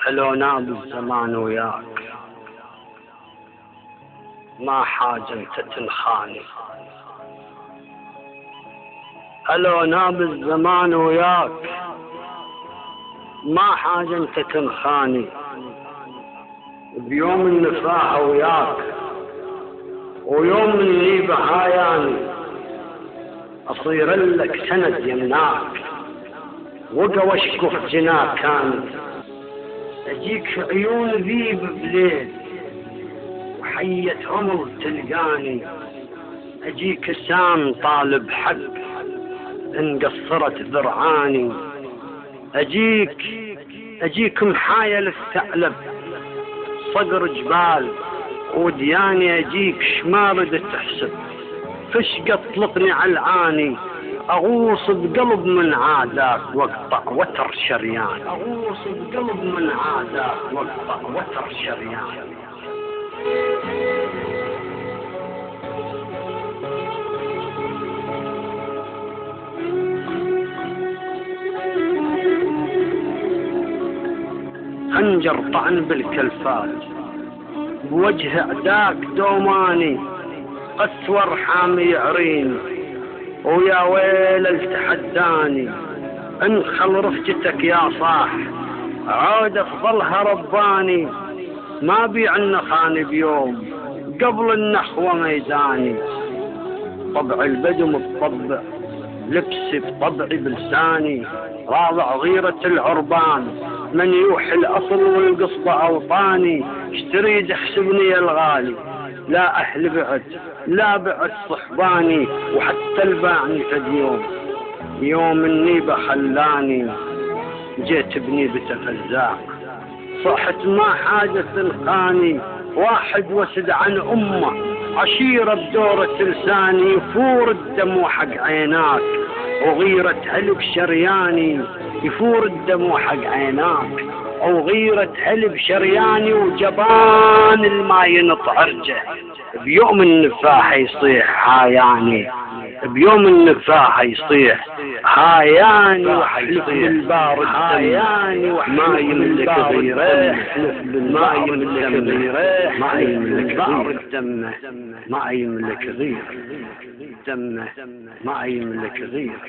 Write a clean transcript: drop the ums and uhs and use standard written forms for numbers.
حلو ناب الزمان وياك، ما حاجة انت تنخاني. حلو ناب الزمان وياك، ما حاجة انت تنخاني. بيوم النفاح وياك ويوم النيبة هاياني، أصير لك سند يمناك وقوى اشكف جناكاني. أجيك عيون ذيب بليل وحية عمر تلقاني، أجيك سام طالب حق انقصرت ذرعاني، أجيك محايل الثعلب صقر جبال ودياني، أجيك شمارد تحسب فش قطلقني علعاني. أغوص بقلب من عاداك واقطع وتر شريان، أغوص بقلب من عاداك واقطع وتر شريان. خنجر طعن بالكلفات بوجه عداك دوماني، قسور حامي عرين ويا ويل التحداني. انخل رفجتك يا صاح عود افضلها رباني، ما بيع النخاني بيوم قبل النخوة ميزاني. طبع البدو متطبع لبسي بطبعي بلساني، راضع غيرة العربان من يوحي الأصل والقصبة أوطاني. اشتري احسبني يا الغالي لا أهل بعد لا بعد صحباني، وحتى الباعني فد يوم النيبة خلاني، جيت بنيبة فزاق صحت ما حاجة تلقاني. واحد وسد عن أمه عشيرة بدورة لساني، يفور الدموع حق عيناك وغيرة هلب شرياني، يفور الدموع حق عيناك وغيرة هلب شرياني. وجبان الما ينطعرجه بيوم النفاح يصيح هاياني، بيوم النفاح يصيح هاياني. وحلف بالبار هاياني، ما يملك غيره ما يملك غيره ما يملك غير دمه، ما يملك غير دمه، ما يملك غير.